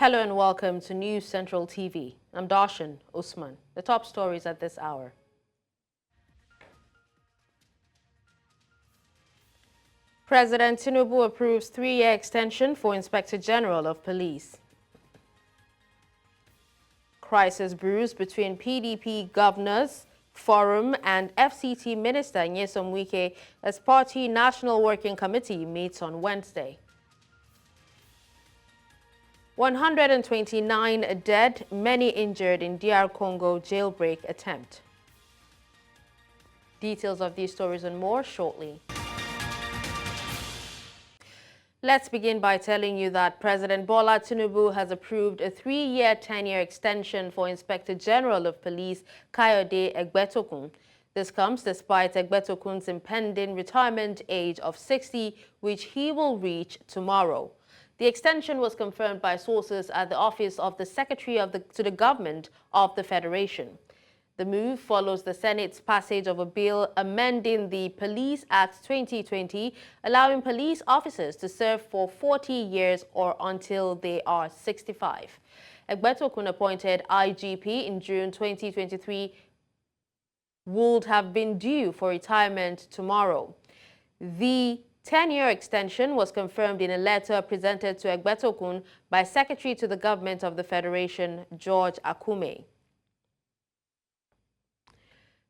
Hello and welcome to News Central TV. I'm Dashen, Usman. The top stories at this hour. President Tinubu approves 3-year extension for Inspector General of Police. Crisis brews between PDP governors, Forum and FCT Minister Nyesom Wike as Party National Working Committee meets on Wednesday. 129 dead, many injured in DR Congo jailbreak attempt. Details of these stories and more shortly. Let's begin by telling you that President Bola Tinubu has approved a 3-year tenure extension for Inspector General of Police Kayode Egbetokun. This comes despite Egbetokun's impending retirement age of 60, which he will reach tomorrow. The extension was confirmed by sources at the office of the Secretary to the Government of the Federation. The move follows the Senate's passage of a bill amending the Police Act 2020, allowing police officers to serve for 40 years or until they are 65. Egbetokun, appointed IGP in June 2023, would have been due for retirement tomorrow. The 10-year extension was confirmed in a letter presented to Egbetokun by Secretary to the Government of the Federation, George Akume.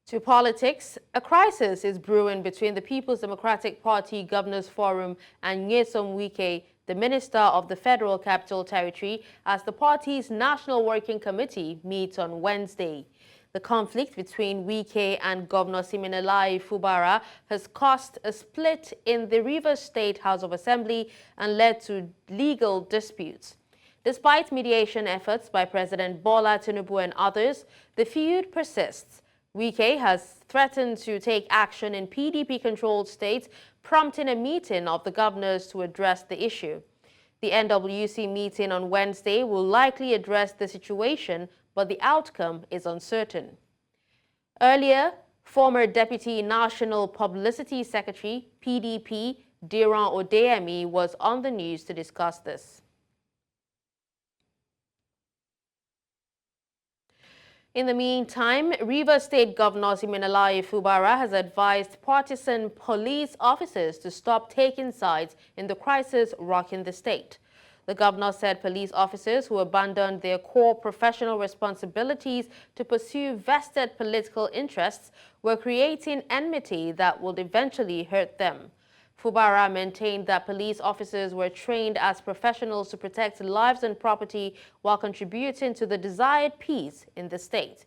To politics, a crisis is brewing between the People's Democratic Party Governors Forum and Nyesom Wike, the Minister of the Federal Capital Territory, as the party's National Working Committee meets on Wednesday. The conflict between Wike and Governor Siminalayi Fubara has caused a split in the Rivers State House of Assembly and led to legal disputes. Despite mediation efforts by President Bola Tinubu and others, the feud persists. Wike has threatened to take action in PDP-controlled states, prompting a meeting of the governors to address the issue. The NWC meeting on Wednesday will likely address the situation, but the outcome is uncertain. Earlier, former Deputy National Publicity Secretary, PDP, Diran Odeyemi, was on the news to discuss this. In the meantime, Rivers State Governor Siminalayi Fubara has advised partisan police officers to stop taking sides in the crisis rocking the state. The governor said police officers who abandoned their core professional responsibilities to pursue vested political interests were creating enmity that would eventually hurt them. Fubara maintained that police officers were trained as professionals to protect lives and property while contributing to the desired peace in the state.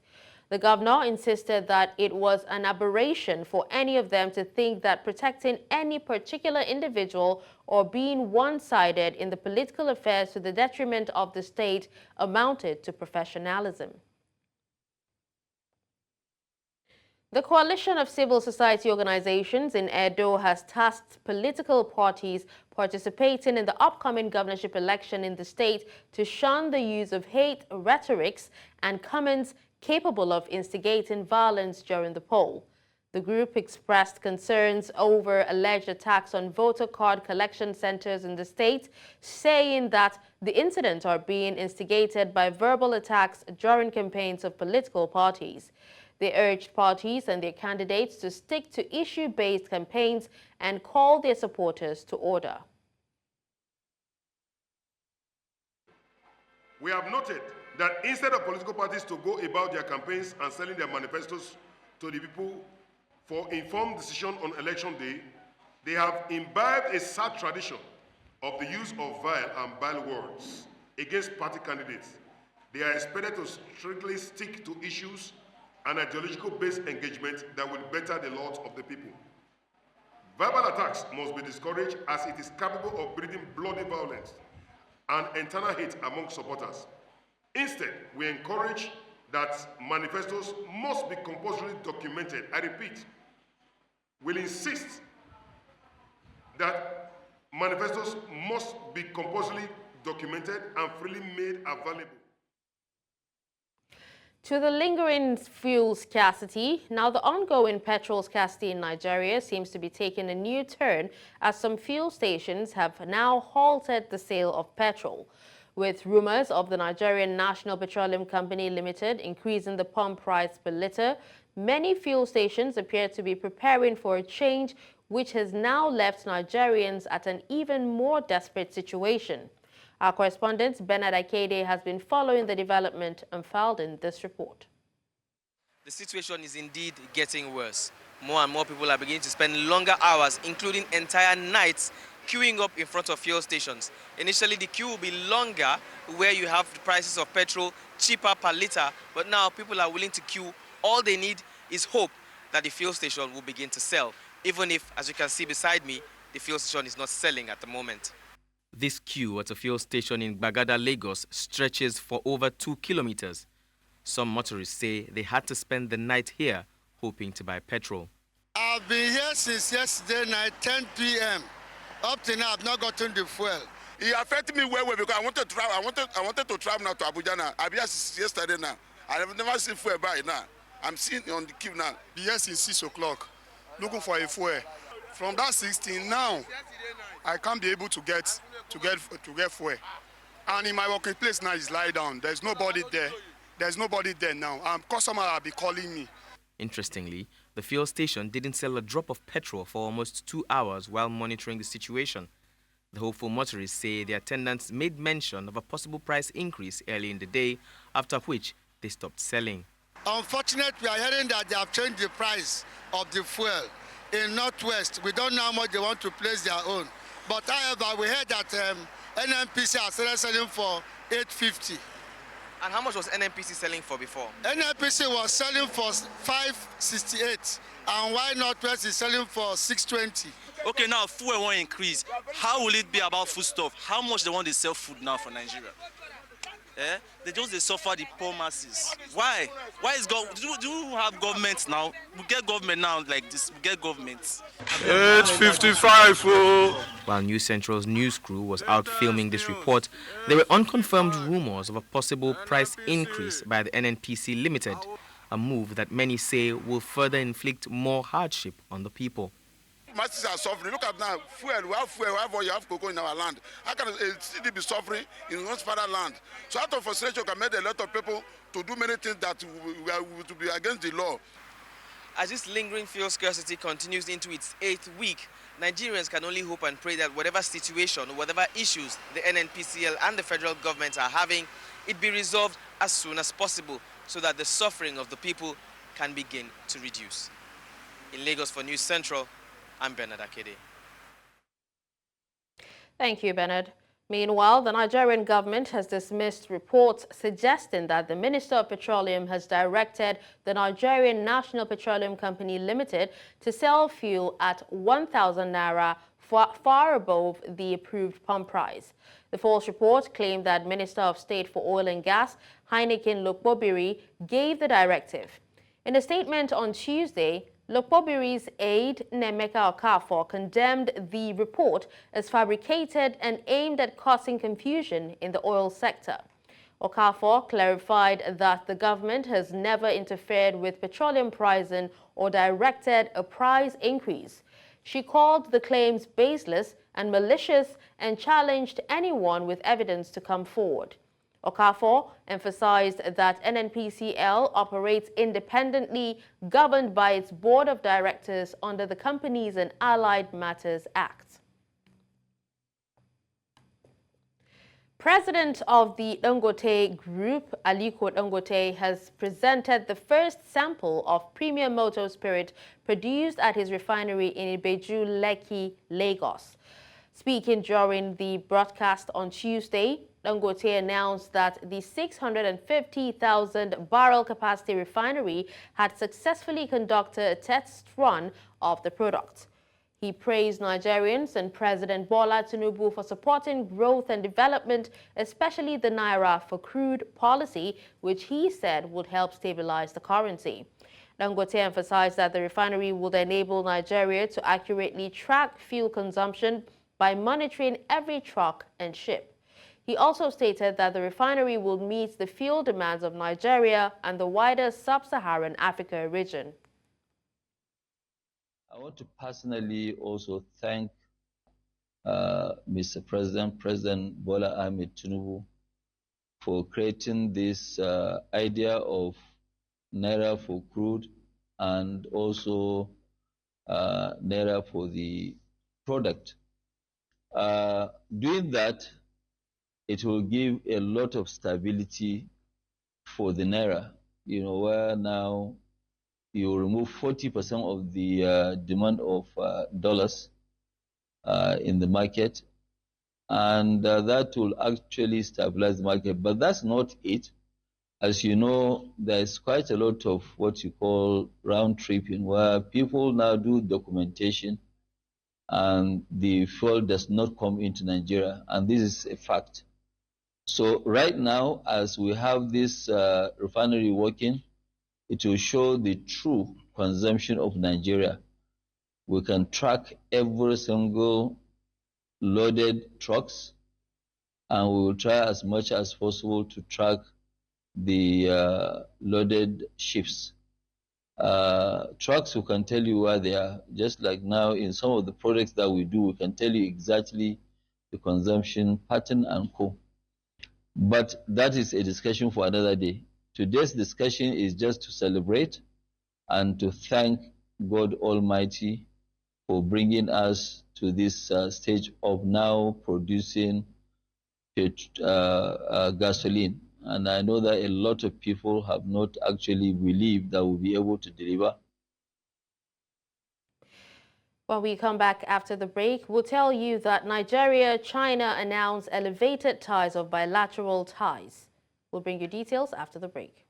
The governor insisted that it was an aberration for any of them to think that protecting any particular individual or being one-sided in the political affairs to the detriment of the state amounted to professionalism. The coalition of civil society organizations in Edo has tasked political parties participating in the upcoming governorship election in the state to shun the use of hate rhetorics and comments capable of instigating violence during the poll. The group expressed concerns over alleged attacks on voter card collection centers in the state, saying that the incidents are being instigated by verbal attacks during campaigns of political parties. They urged parties and their candidates to stick to issue-based campaigns and call their supporters to order. We have noted that instead of political parties to go about their campaigns and selling their manifestos to the people for informed decision on election day, they have imbibed a sad tradition of the use of vile and vile words against party candidates. They are expected to strictly stick to issues and ideological-based engagement that will better the lot of the people. Verbal attacks must be discouraged as it is capable of breeding bloody violence and internal hate among supporters. Instead, we encourage that manifestos must be compulsorily documented. I repeat, we'll insist that manifestos must be compulsorily documented and freely made available. To the lingering fuel scarcity, now the ongoing petrol scarcity in Nigeria seems to be taking a new turn as some fuel stations have now halted the sale of petrol. With rumors of the Nigerian National Petroleum Company Limited increasing the pump price per litre, many fuel stations appear to be preparing for a change which has now left Nigerians at an even more desperate situation. Our correspondent Bernard Akede has been following the development unfolding this report. The situation is indeed getting worse. More and more people are beginning to spend longer hours, including entire nights, queuing up in front of fuel stations. Initially, the queue will be longer where you have the prices of petrol cheaper per litre, but now people are willing to queue. All they need is hope that the fuel station will begin to sell, even if, as you can see beside me, the fuel station is not selling at the moment. This queue at a fuel station in Bagada, Lagos stretches for over 2 kilometers. Some motorists say they had to spend the night here hoping to buy petrol. I've been here since yesterday night, 10 p.m. Up to now, I've not gotten the fuel. It affected me well because I wanted to travel. I wanted to travel now to Abuja now. I've been here since yesterday now. I have never seen fuel buy now. I'm sitting on the queue now. Be here since 6 o'clock, looking for a fuel. From that 16 now, I can't be able to get fuel. And in my working place now is lie down. There's nobody there. There's nobody there now. Customer will be calling me. Interestingly, the fuel station didn't sell a drop of petrol for almost 2 hours while monitoring the situation. The hopeful motorists say the attendants made mention of a possible price increase early in the day, after which they stopped selling. Unfortunately, we are hearing that they have changed the price of the fuel. In Northwest, we don't know how much they want to place their own. But however, we heard that NNPC are selling for $850. And how much was NNPC selling for before? NNPC was selling for $568, and why Northwest is selling for $620. Okay, now fuel won't increase. How will it be about foodstuff? How much they want to sell food now for Nigeria? They suffer the poor masses. Why? Why is do you have government now? We get government now like this. We get government. 8:55. While News Central's news crew was out filming this report, there were unconfirmed rumors of a possible price increase by the NNPC Limited, a move that many say will further inflict more hardship on the people. Masses are suffering. Look at now, fuel, we have oil, you have cocoa in our land. How can a city be suffering in one's fatherland? So out of frustration, can make a lot of people to do many things that will be against the law. As this lingering fuel scarcity continues into its 8th week, Nigerians can only hope and pray that whatever situation, whatever issues the NNPCL and the federal government are having, it be resolved as soon as possible so that the suffering of the people can begin to reduce. In Lagos for News Central, I'm Bernard Akede. Thank you, Bernard. Meanwhile, the Nigerian government has dismissed reports suggesting that the Minister of Petroleum has directed the Nigerian National Petroleum Company Limited to sell fuel at 1,000 naira, far above the approved pump price. The false report claimed that Minister of State for Oil and Gas, Heineken Lokpobiri, gave the directive. In a statement on Tuesday, Lokpobiri's aide, Nemeka Okafor, condemned the report as fabricated and aimed at causing confusion in the oil sector. Okafor clarified that the government has never interfered with petroleum pricing or directed a price increase. She called the claims baseless and malicious and challenged anyone with evidence to come forward. Okafor emphasized that NNPCL operates independently, governed by its board of directors under the Companies and Allied Matters Act. President of the Dangote Group, Aliko Dangote, has presented the first sample of premium motor spirit produced at his refinery in Ibeju, Lekki, Lagos. Speaking during the broadcast on Tuesday, Dangote announced that the 650,000 barrel capacity refinery had successfully conducted a test run of the product. He praised Nigerians and President Bola Tinubu for supporting growth and development, especially the Naira for crude policy, which he said would help stabilize the currency. Dangote emphasized that the refinery would enable Nigeria to accurately track fuel consumption by monitoring every truck and ship. He also stated that the refinery will meet the fuel demands of Nigeria and the wider sub-Saharan Africa region. I want to personally also thank Mr. President Bola Ahmed Tinubu, for creating this idea of naira for crude and also naira for the product. Doing that, it will give a lot of stability for the naira, where now you remove 40% of the demand of dollars in the market, and that will actually stabilize the market. But that's not it. As you know, there's quite a lot of what you call round tripping, where people now do documentation and the fuel does not come into Nigeria, and this is a fact. So right now, as we have this refinery working, it will show the true consumption of Nigeria. We can track every single loaded trucks, and we will try as much as possible to track the loaded ships. Trucks, we can tell you where they are. Just like now in some of the products that we do, we can tell you exactly the consumption pattern and co. But that is a discussion for another day. Today's discussion is just to celebrate and to thank God Almighty for bringing us to this stage of now producing gasoline. And I know that a lot of people have not actually believed that we'll be able to deliver. When we come back after the break, we'll tell you that Nigeria, China announced elevated ties of bilateral ties. We'll bring you details after the break.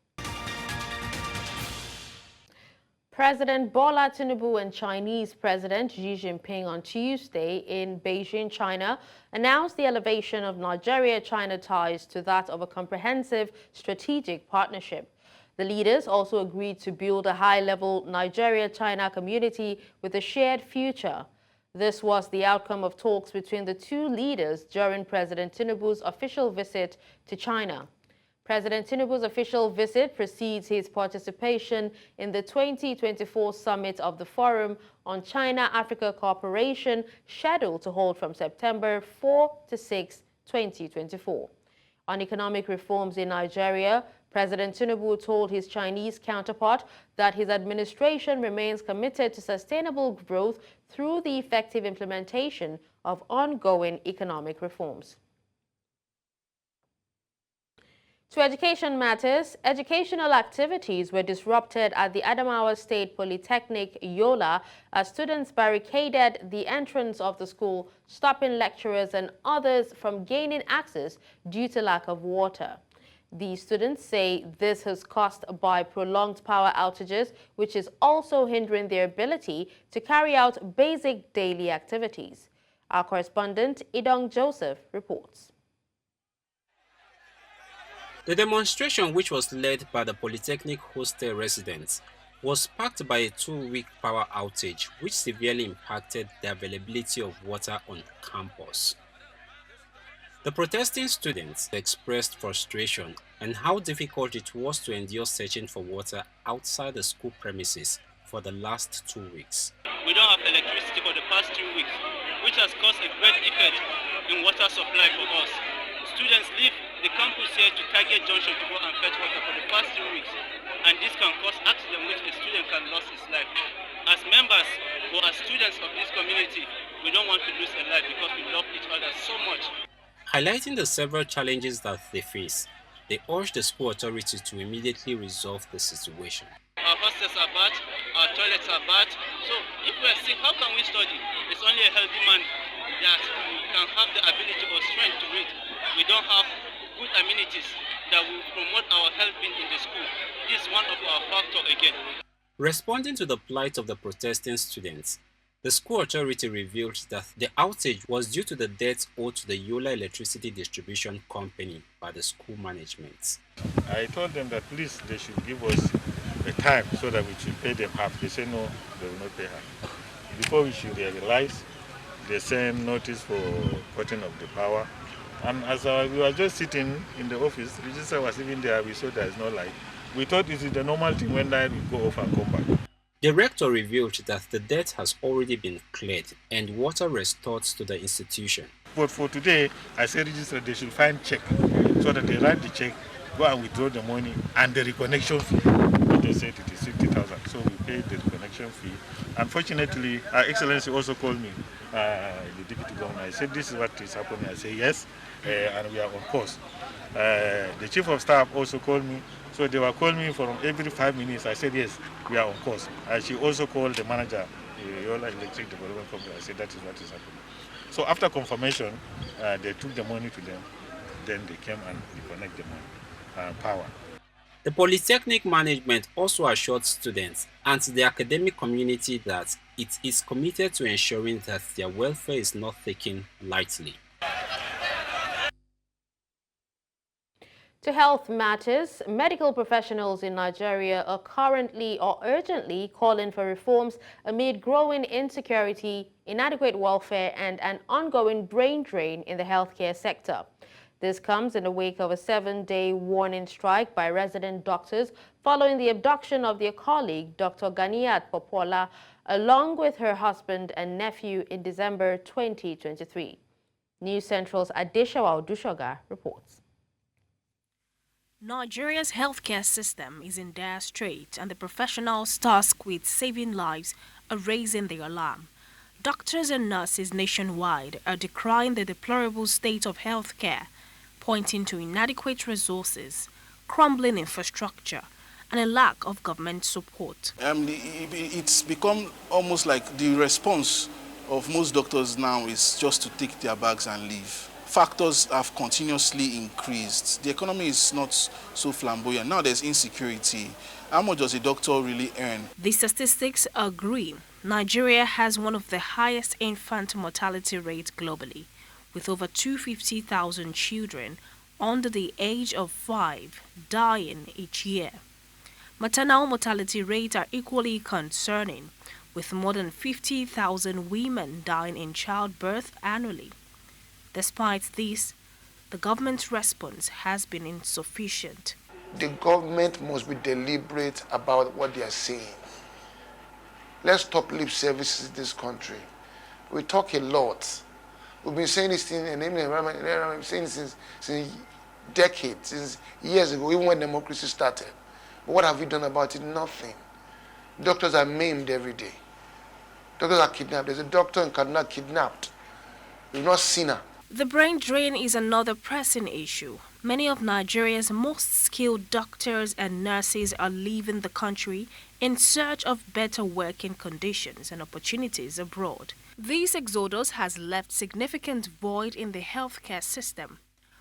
President Bola Tinubu and Chinese President Xi Jinping on Tuesday in Beijing, China, announced the elevation of Nigeria-China ties to that of a comprehensive strategic partnership. The leaders also agreed to build a high-level Nigeria-China community with a shared future. This was the outcome of talks between the two leaders during President Tinubu's official visit to China. President Tinubu's official visit precedes his participation in the 2024 summit of the Forum on China-Africa Cooperation, scheduled to hold from September 4 to 6, 2024. On economic reforms in Nigeria, President Tinubu told his Chinese counterpart that his administration remains committed to sustainable growth through the effective implementation of ongoing economic reforms. To education matters, educational activities were disrupted at the Adamawa State Polytechnic, Yola, as students barricaded the entrance of the school, stopping lecturers and others from gaining access due to lack of water. The students say this is caused by prolonged power outages, which is also hindering their ability to carry out basic daily activities. Our correspondent, Idong Joseph, reports. The demonstration, which was led by the Polytechnic hostel residents, was sparked by a 2-week power outage, which severely impacted the availability of water on campus. The protesting students expressed frustration and how difficult it was to endure searching for water outside the school premises for the last 2 weeks. We don't have electricity for the past 2 weeks, which has caused a great effect in water supply for us. Students leave the campus here to Target Junction to go and fetch water for the past 2 weeks, and this can cause accident which a student can lose his life. As members or as students of this community, we don't want to lose a life because we love each other so much. Highlighting the several challenges that they face, they urged the school authorities to immediately resolve the situation. Our hostels are bad, our toilets are bad, so if we are sick, how can we study? It's only a healthy man that can have the ability or strength to read. We don't have good amenities that will promote our health-being in the school. This is one of our factors again. Responding to the plight of the protesting students, the school authority revealed that the outage was due to the debts owed to the Yola Electricity Distribution Company by the school management. I told them that please they should give us a time so that we should pay them half. They said no, they will not pay half. Before we should realize, they sent notice for cutting of the power. And as we were just sitting in the office, the register was even there, we saw there is no light. We thought this is the normal thing when light will go off and come back. The rector revealed that the debt has already been cleared and water restored to the institution. But for today, I say register, they should find check so that they write the check, go and withdraw the money and the reconnection fee. But they said it is 50,000, so we paid the reconnection fee. Unfortunately, Her Excellency also called me, the Deputy Governor. I said, this is what is happening. I say, yes, and we are on course. The Chief of Staff also called me, so they were calling me from every 5 minutes. I said, yes, we are on course. And she also called the manager, the Yola Electric Development Company. I said, that is what is happening. So after confirmation, they took the money to them. Then they came and reconnect the money, power. The Polytechnic management also assured students and the academic community that it is committed to ensuring that their welfare is not taken lightly. To health matters, medical professionals in Nigeria are currently or urgently calling for reforms amid growing insecurity, inadequate welfare, and an ongoing brain drain in the healthcare sector. This comes in the wake of a 7-day warning strike by resident doctors following the abduction of their colleague, Dr. Ganiat Popola, along with her husband and nephew in December 2023. News Central's Adeshawa Dushoga reports. Nigeria's healthcare system is in dire straits, and the professionals tasked with saving lives are raising the alarm. Doctors and nurses nationwide are decrying the deplorable state of healthcare, pointing to inadequate resources, crumbling infrastructure, and a lack of government support. It's become almost like the response of most doctors now is just to take their bags and leave. Factors have continuously increased. The economy is not so flamboyant. Now there's insecurity. How much does a doctor really earn? The statistics are grim. Nigeria has one of the highest infant mortality rates globally, with over 250,000 children under the age of 5 dying each year. Maternal mortality rates are equally concerning, with more than 50,000 women dying in childbirth annually. Despite this, the government's response has been insufficient. The government must be deliberate about what they are saying. Let's stop lip services in this country. We talk a lot. We've been saying this thing in the environment, we've been saying this since decades, since years ago, even when democracy started. But what have we done about it? Nothing. Doctors are maimed every day. Doctors are kidnapped. There's a doctor in Kaduna kidnapped. We've not seen her. The brain drain is another pressing issue. Many of Nigeria's most skilled doctors and nurses are leaving the country in search of better working conditions and opportunities abroad. This exodus has left significant void in the healthcare system,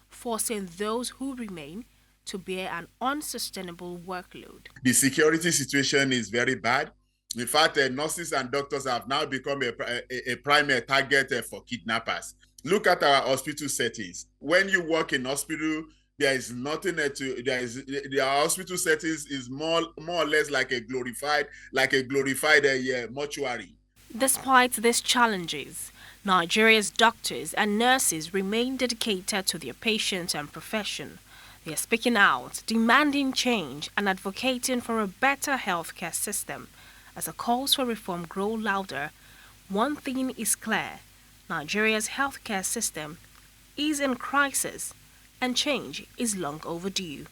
forcing those who remain to bear an unsustainable workload. The security situation is very bad. In fact, nurses and doctors have now become a primary target for kidnappers. Look at our hospital settings. When you work in hospital, there is nothing the hospital settings is more or less like a glorified mortuary. Despite these challenges, Nigeria's doctors and nurses remain dedicated to their patients and profession. They are speaking out, demanding change and advocating for a better healthcare system. As the calls for reform grow louder, one thing is clear: Nigeria's healthcare system is in crisis and change is long overdue.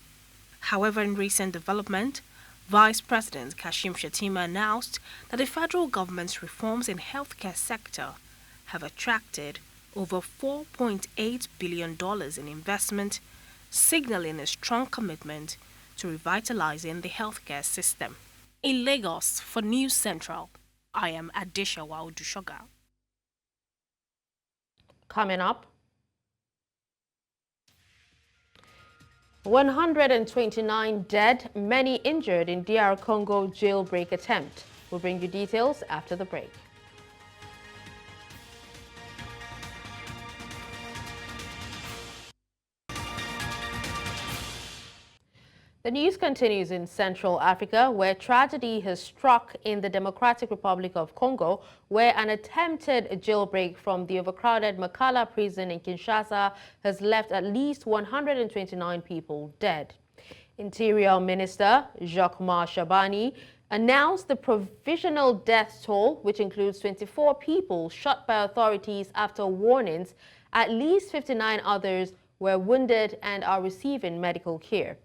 However, in recent development, Vice President Kashim Shettima announced that the federal government's reforms in healthcare sector have attracted over $4.8 billion in investment, signaling a strong commitment to revitalizing the healthcare system. In Lagos, for News Central, I am Adeshawa Dushoga. Coming up, 129 dead, many injured in DR Congo jailbreak attempt. We'll bring you details after the break. The news continues in Central Africa, where tragedy has struck in the Democratic Republic of Congo, where an attempted jailbreak from the overcrowded Makala prison in Kinshasa has left at least 129 people dead. Interior Minister Jacques-Marc Shabani announced the provisional death toll, which includes 24 people shot by authorities after warnings, At least 59 others were wounded and are receiving medical care.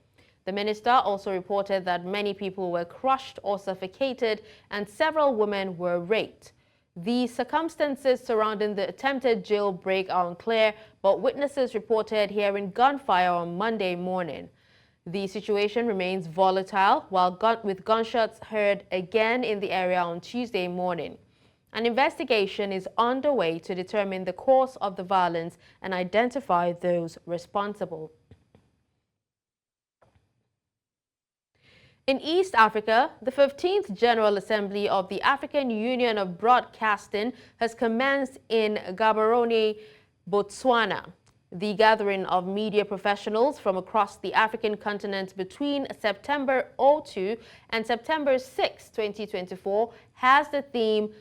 The minister also reported that many people were crushed or suffocated and several women were raped. The circumstances surrounding the attempted jailbreak are unclear, but witnesses reported hearing gunfire on Monday morning. The situation remains volatile, with gunshots heard again in the area on Tuesday morning. An investigation is underway to determine the cause of the violence and identify those responsible. In East Africa, the 15th General Assembly of the African Union of Broadcasting has commenced in Gaborone, Botswana. The gathering of media professionals from across the African continent between September 02 and September 6, 2024 has the theme,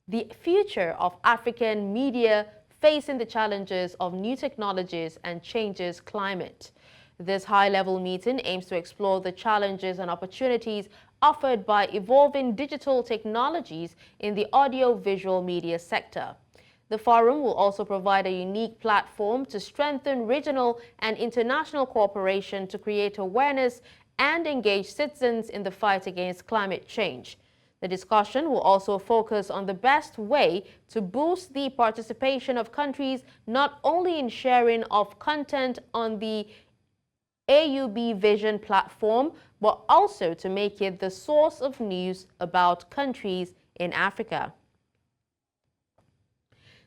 "The Future of African Media Facing the Challenges of New Technologies and Changes Climate." This high-level meeting aims to explore the challenges and opportunities offered by evolving digital technologies in the audio-visual media sector. The forum will also provide a unique platform to strengthen regional and international cooperation to create awareness and engage citizens in the fight against climate change. The discussion will also focus on the best way to boost the participation of countries not only in sharing of content on the AUB Vision platform, but also to make it the source of news about countries in Africa.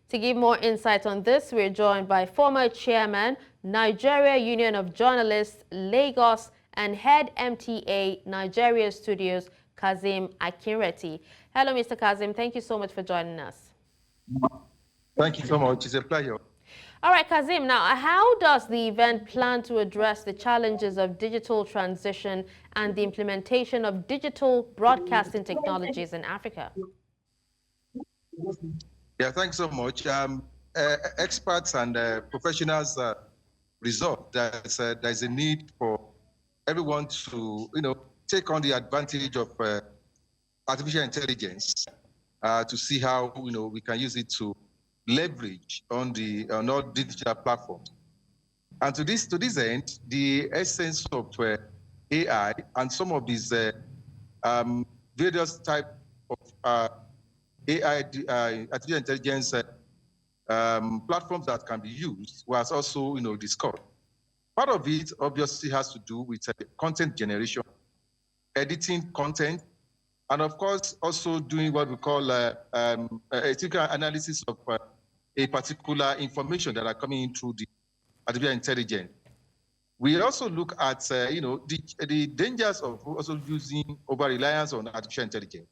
To give more insight on this, we're joined by former chairman, Nigeria Union of Journalists, Lagos, and head MTA Nigeria Studios, Kazim Akinreti. Hello, Mr. Kazim. Thank you so much for joining us. Thank you so much. It's a pleasure. All right, Kazim, now how does the event plan to address the challenges of digital transition and the implementation of digital broadcasting technologies in Africa? Yeah, thanks so much. Experts and professionals resolved that there's a need for everyone to, take on the advantage of artificial intelligence to see how, we can use it to leverage on all digital platforms. And to this end, the essence of AI and some of these various type of AI, artificial intelligence platforms that can be used was also, discussed. Part of it obviously has to do with content generation, editing content, and of course also doing what we call ethical analysis of a particular information that are coming in through the artificial intelligence. We also look at, the dangers of also using over-reliance on artificial intelligence.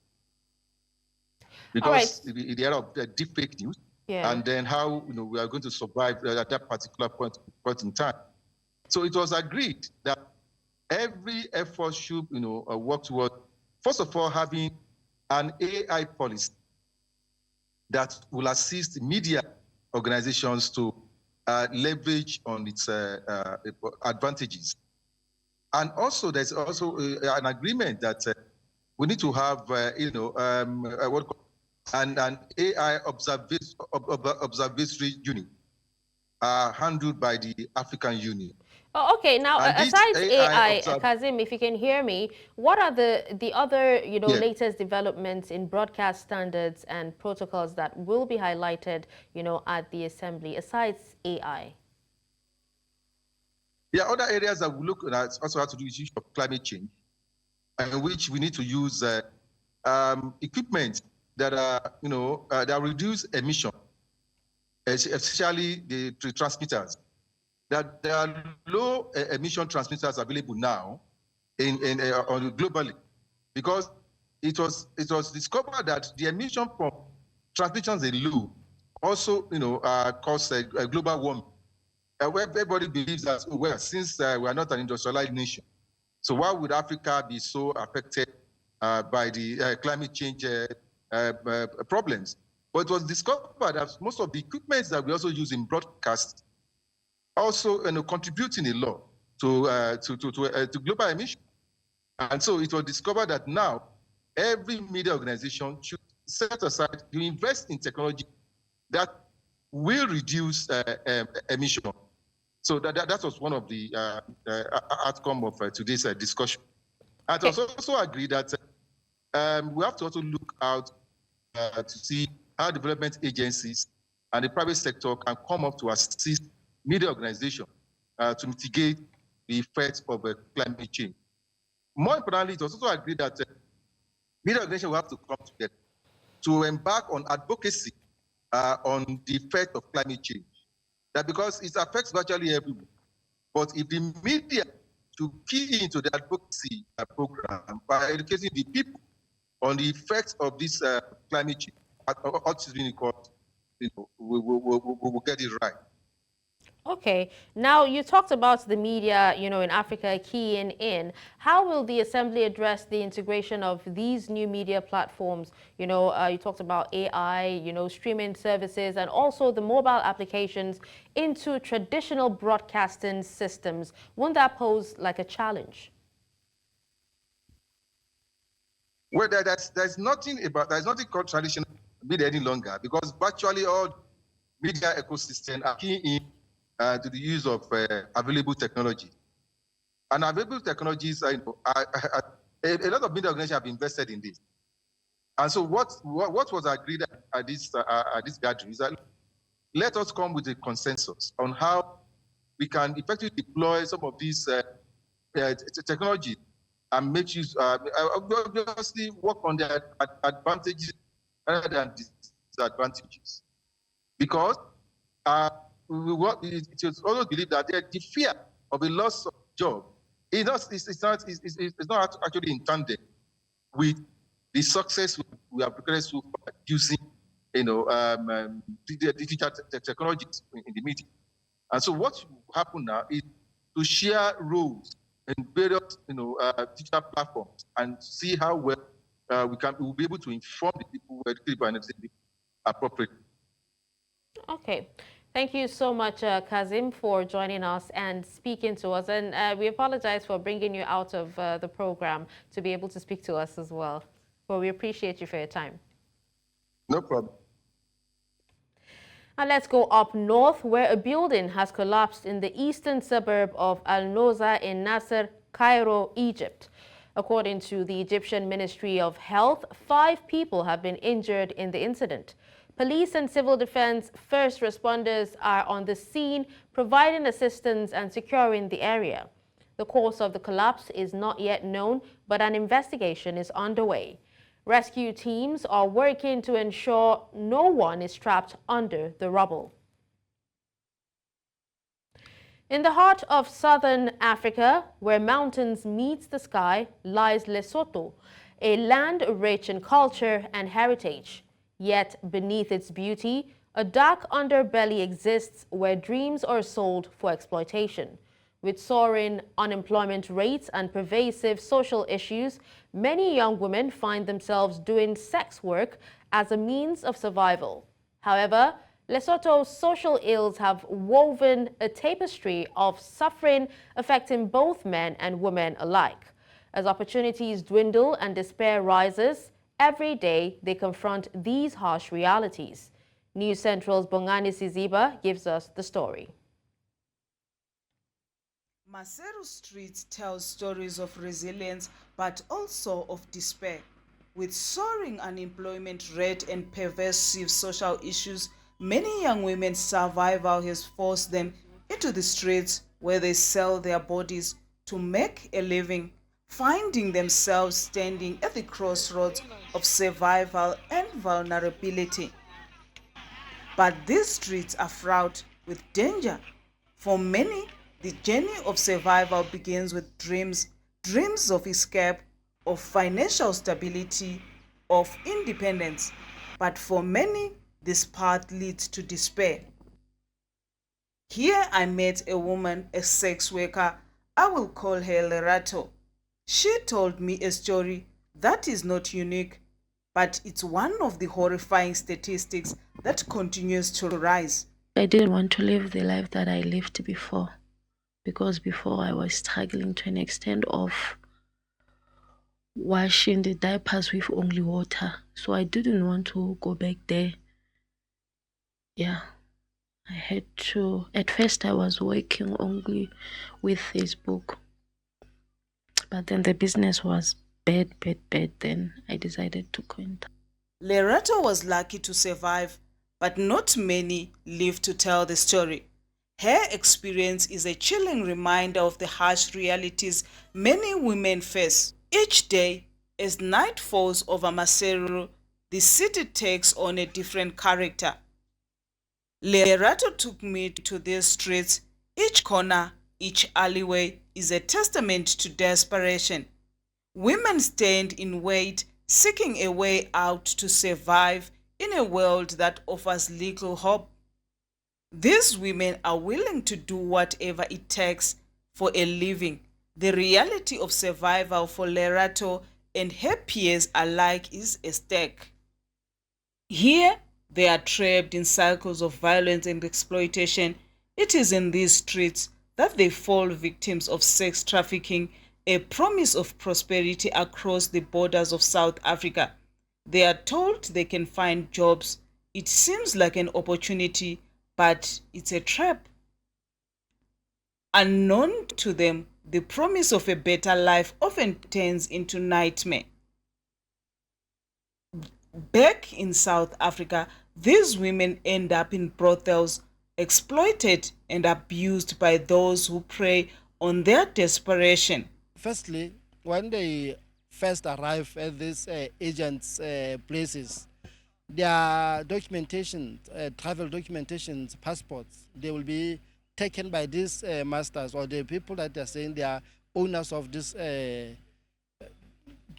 Because in the era of deep fake news, and then how, we are going to survive at that particular point in time. So it was agreed that every effort should, work toward, first of all, having an AI policy that will assist media organizations to leverage on its advantages. And also, there's also an agreement that we need to have, an AI observatory unit handled by the African Union. Oh, okay. Now, aside AI, Kazim, if you can hear me, what are the other, latest developments in broadcast standards and protocols that will be highlighted, at the assembly, aside AI? There are other areas that we look at also have to do with the issue of climate change, in which we need to use equipment that are, that reduce emission, especially the transmitters. That there are low emission transmitters available now globally, because it was discovered that the emission from transmissions in low also cause a global warming. Where everybody believes that, since we are not an industrialized nation, so why would Africa be so affected by the climate change problems? But it was discovered that most of the equipment that we also use in broadcast also contributing a lot to global emission. And so it was discovered that now every media organization should set aside to invest in technology that will reduce emission. So that was one of the outcome of today's discussion. And I also agree that we have to also look out to see how development agencies and the private sector can come up to assist media organizations to mitigate the effects of climate change. More importantly, it was also agreed that media organizations will have to come together to embark on advocacy on the effect of climate change. That because it affects virtually everyone. But if the media to key into the advocacy program by educating the people on the effects of this climate change, what is being called, we will get it right. Okay, now you talked about the media, in Africa keying in. How will the Assembly address the integration of these new media platforms? You talked about AI, streaming services, and also the mobile applications into traditional broadcasting systems. Won't that pose like a challenge? Well, there's nothing called traditional media any longer, because virtually all media ecosystems are keying in to the use of available technology. And available technologies, a lot of media organizations have invested in this. And so what was agreed at this gathering is that let us come with a consensus on how we can effectively deploy some of these technology and make use, obviously work on their advantages rather than disadvantages. Because it is always believed that the fear of a loss of job is not actually in tandem with the success we have recorded so far using digital technologies in the media. And so what will happen now is to share roles in various digital platforms and see how well we will be able to inform the people appropriately. Okay. Thank you so much, Kazim, for joining us and speaking to us. And we apologize for bringing you out of the program to be able to speak to us as well. But we appreciate you for your time. No problem. And let's go up north, where a building has collapsed in the eastern suburb of Al-Noza in Nasser, Cairo, Egypt. According to the Egyptian Ministry of Health, 5 people have been injured in the incident. Police and civil defense first responders are on the scene, providing assistance and securing the area. The cause of the collapse is not yet known, but an investigation is underway. Rescue teams are working to ensure no one is trapped under the rubble. In the heart of southern Africa, where mountains meet the sky, lies Lesotho, a land rich in culture and heritage. Yet beneath its beauty, a dark underbelly exists where dreams are sold for exploitation. With soaring unemployment rates and pervasive social issues, many young women find themselves doing sex work as a means of survival. However, Lesotho's social ills have woven a tapestry of suffering affecting both men and women alike. As opportunities dwindle and despair rises, every day they confront these harsh realities. News Central's Bongani Siziba gives us the story. Maseru Street tells stories of resilience but also of despair. With soaring unemployment rate and pervasive social issues, many young women's survival has forced them into the streets where they sell their bodies to make a living, finding themselves standing at the crossroads of survival and vulnerability. But these streets are fraught with danger. For many, the journey of survival begins with dreams of escape, of financial stability, of independence. But for many, this path leads to despair. Here I met a woman, a sex worker. I will call her Lerato. She told me a story that is not unique, but it's one of the horrifying statistics that continues to rise. I didn't want to live the life that I lived before, because before I was struggling to an extent of washing the diapers with only water. So I didn't want to go back there. Yeah. I had to, at first I was working only with Facebook, but then the business was bad, then I decided to quit. Lerato was lucky to survive, but not many live to tell the story. Her experience is a chilling reminder of the harsh realities many women face. Each day, as night falls over Maseru, the city takes on a different character. Lerato took me to these streets. Each corner, each alleyway is a testament to desperation. Women stand in wait, seeking a way out to survive in a world that offers little hope. These women are willing to do whatever it takes for a living. The reality of survival for Lerato and her peers alike is at stake. Here, they are trapped in cycles of violence and exploitation. It is in these streets that they fall victims of sex trafficking, a promise of prosperity across the borders of South Africa. They are told they can find jobs. It seems like an opportunity, but it's a trap. Unknown to them, the promise of a better life often turns into nightmare. Back in South Africa, these women end up in brothels, exploited and abused by those who prey on their desperation. Firstly, when they first arrive at these agents' places, their documentation, travel documentations, passports, they will be taken by these masters or the people that are saying they are owners of these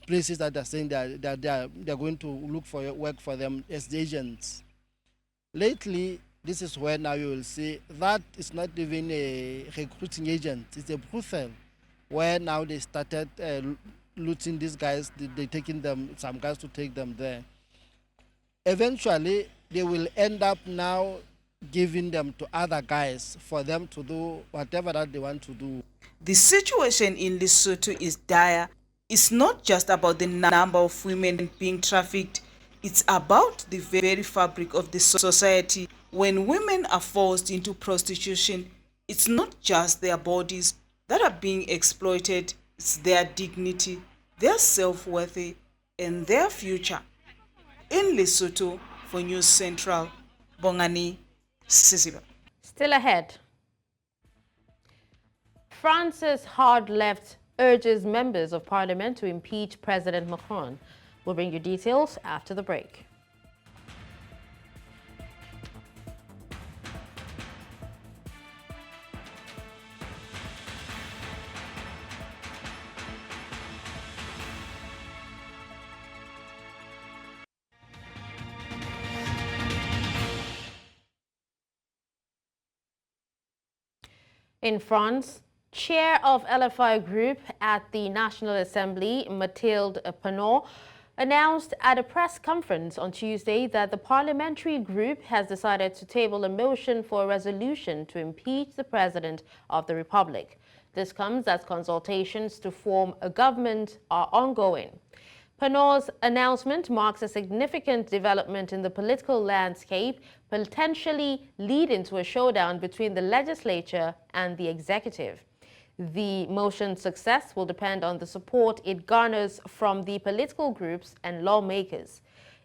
places that are saying they're going to look for work for them as agents. Lately, this is where now you will see that it's not even a recruiting agent, it's a brothel, where now they started looting these guys, they taking them, some guys to take them there. Eventually, they will end up now giving them to other guys for them to do whatever that they want to do. The situation in Lesotho is dire. It's not just about the number of women being trafficked, it's about the very fabric of the society. When women are forced into prostitution, it's not just their bodies that are being exploited, it's their dignity, their self-worth, and their future. In Lesotho, for News Central, Bongani Sisiba. Still ahead. France's hard left urges members of parliament to impeach President Macron. We'll bring you details after the break. In France, Chair of LFI Group at the National Assembly, Mathilde Panot, announced at a press conference on Tuesday that the parliamentary group has decided to table a motion for a resolution to impeach the President of the Republic. This comes as consultations to form a government are ongoing. Panot's announcement marks a significant development in the political landscape, potentially leading to a showdown between the legislature and the executive. The motion's success will depend on the support it garners from the political groups and lawmakers.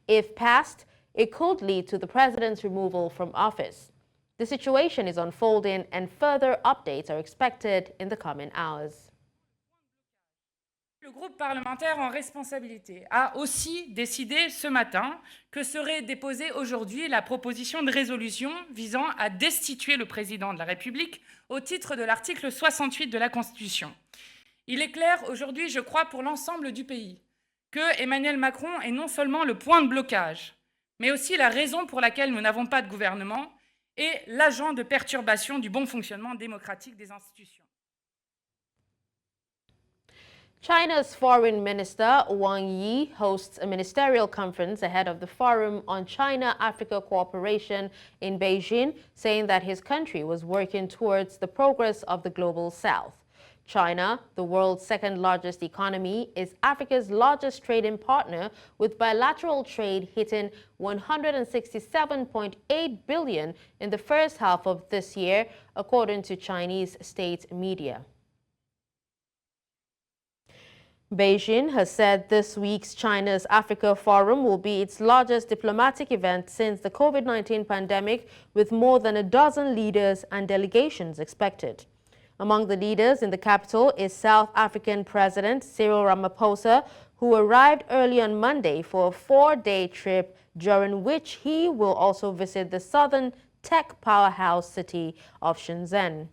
If passed, it could lead to the president's removal from office. The situation is unfolding and further updates are expected in the coming hours. Le groupe parlementaire en responsabilité a aussi décidé ce matin que serait déposée aujourd'hui la proposition de résolution visant à destituer le président de la République au titre de l'article 68 de la Constitution. Il est clair aujourd'hui, je crois, pour l'ensemble du pays, que Emmanuel Macron est non seulement le point de blocage, mais aussi la raison pour laquelle nous n'avons pas de gouvernement et l'agent de perturbation du bon fonctionnement démocratique des institutions. China's Foreign Minister Wang Yi hosts a ministerial conference ahead of the Forum on China-Africa Cooperation in Beijing, saying that his country was working towards the progress of the Global South. China, the world's second largest economy, is Africa's largest trading partner, with bilateral trade hitting $167.8 billion in the first half of this year, according to Chinese state media. Beijing has said this week's China's Africa Forum will be its largest diplomatic event since the COVID-19 pandemic, with more than a dozen leaders and delegations expected. Among the leaders in the capital is South African President Cyril Ramaphosa, who arrived early on Monday for a 4-day trip, during which he will also visit the southern tech powerhouse city of Shenzhen.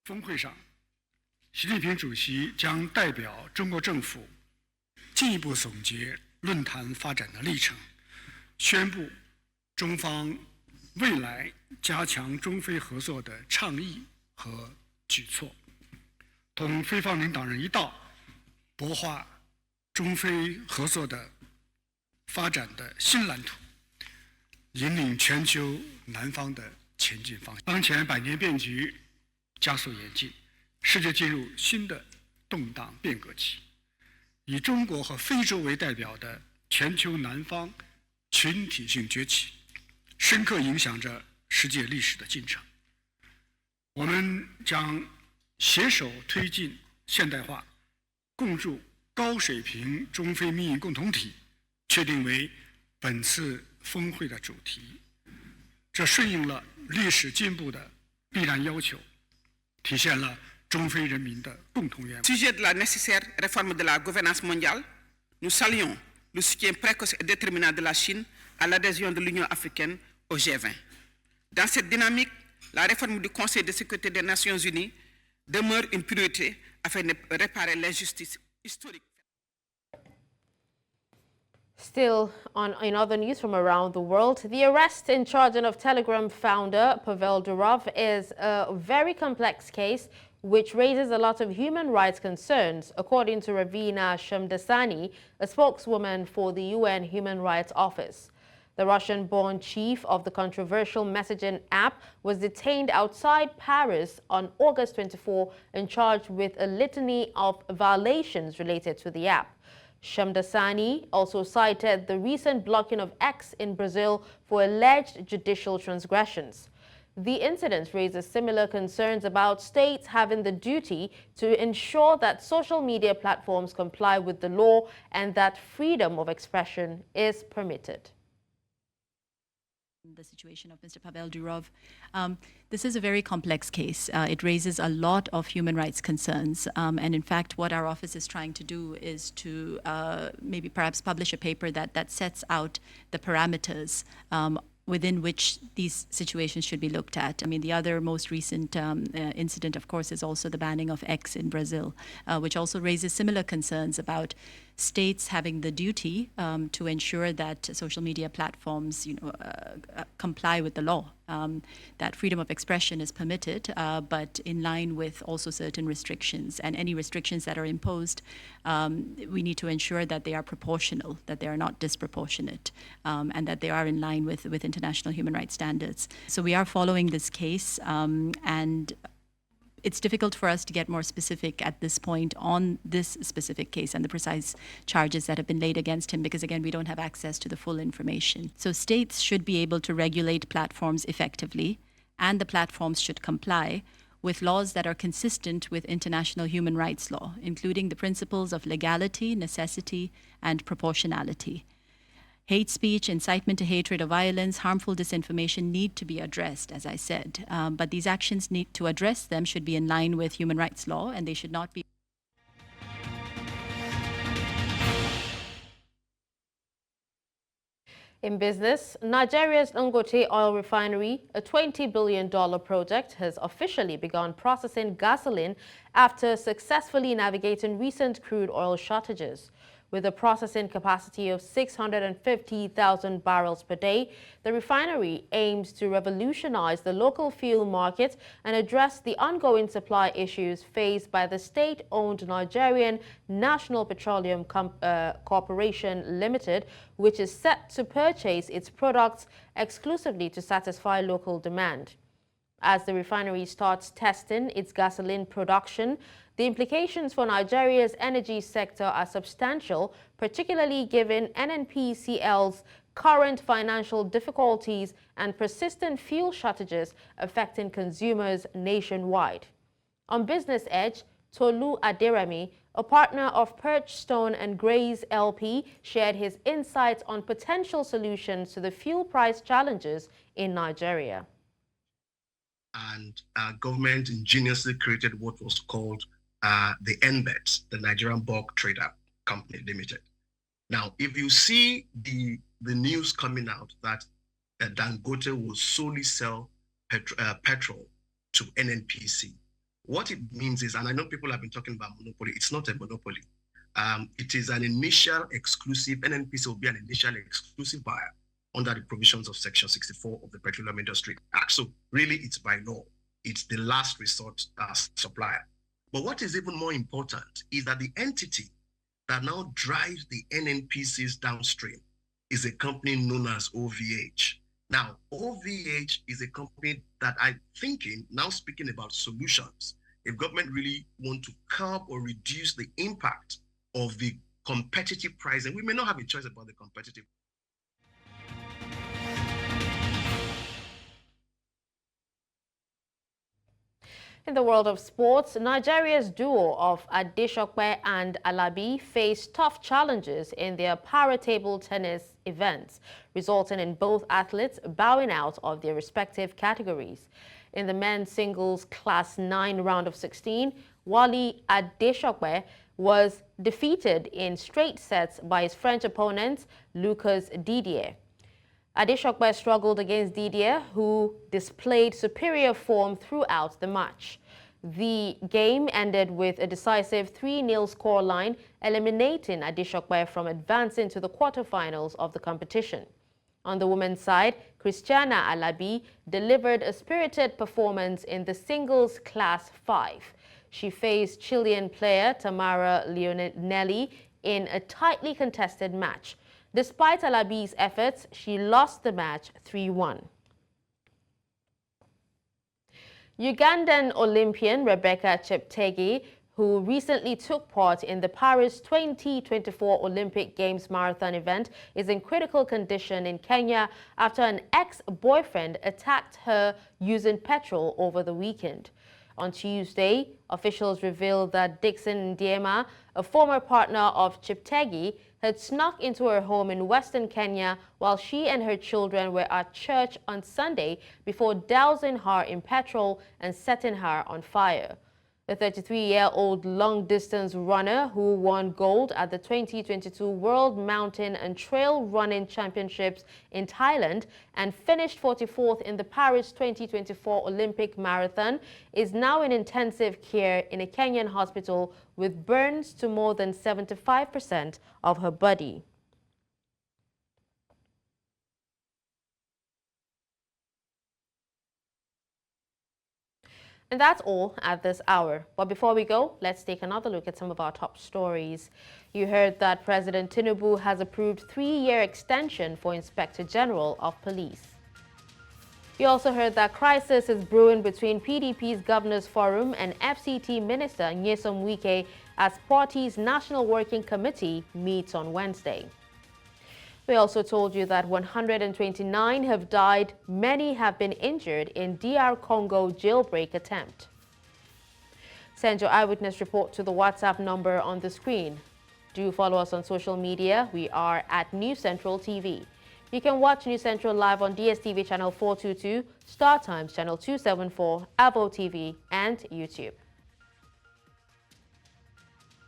峰会上，习近平主席将代表中国政府进一步总结论坛发展的历程，宣布中方未来加强中非合作的倡议和举措，同非方领导人一道，擘画中非合作的发展的新蓝图，引领全球南方的前进方向。当前百年变局加速演进，世界进入新的动荡变革期，以中国和非洲为代表的全球南方群体性崛起，深刻影响着世界历史的进程。我们将携手推进现代化，共筑高水平中非命运共同体，确定为本次峰会的主题。这顺应了历史进步的必然要求，体现了中非人民的共同愿望。 Sujet de la nécessaire réforme de la gouvernance mondiale, nous saluons le soutien précoce et déterminant de la Chine à l'adhésion de l'Union africaine au G20. Dans cette dynamique, la réforme du Conseil de sécurité des Nations unies demeure une priorité afin de réparer l'injustice historique. Still, in other news from around the world, the arrest in charge of Telegram founder Pavel Durov is a very complex case which raises a lot of human rights concerns, according to Ravina Shamdasani, a spokeswoman for the UN Human Rights Office. The Russian-born chief of the controversial messaging app was detained outside Paris on August 24 and charged with a litany of violations related to the app. Shamdasani also cited the recent blocking of X in Brazil for alleged judicial transgressions. The incident raises similar concerns about states having the duty to ensure that social media platforms comply with the law and that freedom of expression is permitted. The situation of Mr. Pavel Durov. This is a very complex case. It raises a lot of human rights concerns. And in fact, what our office is trying to do is to maybe perhaps publish a paper that sets out the parameters within which these situations should be looked at. I mean, the other most recent incident, of course, is also the banning of X in Brazil, which also raises similar concerns about states having the duty to ensure that social media platforms, comply with the law, that freedom of expression is permitted, but in line with also certain restrictions. And any restrictions that are imposed, we need to ensure that they are proportional, that they are not disproportionate, and that they are in line with international human rights standards. So we are following this case, and it's difficult for us to get more specific at this point on this specific case and the precise charges that have been laid against him, because again, we don't have access to the full information. So states should be able to regulate platforms effectively, and the platforms should comply with laws that are consistent with international human rights law, including the principles of legality, necessity, and proportionality. Hate speech, incitement to hatred or violence, harmful disinformation need to be addressed, as I said. But these actions need to address them should be in line with human rights law, and they should not be. In business, Nigeria's Dangote oil refinery, a $20 billion project, has officially begun processing gasoline after successfully navigating recent crude oil shortages. With a processing capacity of 650,000 barrels per day, the refinery aims to revolutionize the local fuel market and address the ongoing supply issues faced by the state-owned Nigerian National Petroleum Corporation Limited, which is set to purchase its products exclusively to satisfy local demand. As the refinery starts testing its gasoline production, the implications for Nigeria's energy sector are substantial, particularly given NNPCL's current financial difficulties and persistent fuel shortages affecting consumers nationwide. On Business Edge, Tolu Aderemi, a partner of Perchstone and Grays LP, shared his insights on potential solutions to the fuel price challenges in Nigeria. And government ingeniously created what was called the NBET, the Nigerian Bulk Trader Company Limited. Now, if you see the news coming out that Dangote will solely sell petrol to NNPC, what it means is, and I know people have been talking about monopoly, it's not a monopoly. It is an initial exclusive, NNPC will be an initial exclusive buyer under the provisions of Section 64 of the Petroleum Industry Act. So really, it's by law. It's the last resort supplier. But what is even more important is that the entity that now drives the NNPCs downstream is a company known as OVH. Now, OVH is a company that I'm thinking, now speaking about solutions, if government really want to curb or reduce the impact of the competitive pricing, we may not have a choice about the competitive. In the world of sports, Nigeria's duo of Adeshokwe and Alabi face tough challenges in their para-table tennis events, resulting in both athletes bowing out of their respective categories. In the men's singles Class 9 round of 16, Wale Adeshokwe was defeated in straight sets by his French opponent, Lucas Didier. Adeshokwe struggled against Didier, who displayed superior form throughout the match. The game ended with a decisive 3-0 scoreline, eliminating Adeshokwe from advancing to the quarterfinals of the competition. On the women's side, Christiana Alabi delivered a spirited performance in the singles Class 5. She faced Chilean player Tamara Leonelli in a tightly contested match. Despite Alabi's efforts, she lost the match 3-1. Ugandan Olympian Rebecca Cheptegei, who recently took part in the Paris 2024 Olympic Games marathon event, is in critical condition in Kenya after an ex-boyfriend attacked her using petrol over the weekend. On Tuesday, officials revealed that Dixon Ndiema, a former partner of Cheptegei, had snuck into her home in western Kenya while she and her children were at church on Sunday before dousing her in petrol and setting her on fire. The 33-year-old long-distance runner who won gold at the 2022 World Mountain and Trail Running Championships in Thailand and finished 44th in the Paris 2024 Olympic Marathon is now in intensive care in a Kenyan hospital with burns to more than 75% of her body. And that's all at this hour. But before we go, let's take another look at some of our top stories. You heard that President Tinubu has approved 3-year extension for Inspector General of Police. You also heard that crisis is brewing between PDP's Governors Forum and FCT Minister Nyesom Wike as party's National Working Committee meets on Wednesday. We also told you that 129 have died, many have been injured in DR Congo jailbreak attempt. Send your eyewitness report to the WhatsApp number on the screen. Do follow us on social media. We are at News Central TV. You can watch News Central live on DSTV channel 422, Star Times channel 274, Avo TV, and YouTube.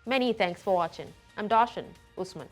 Many thanks for watching. I'm Dashen. Usman.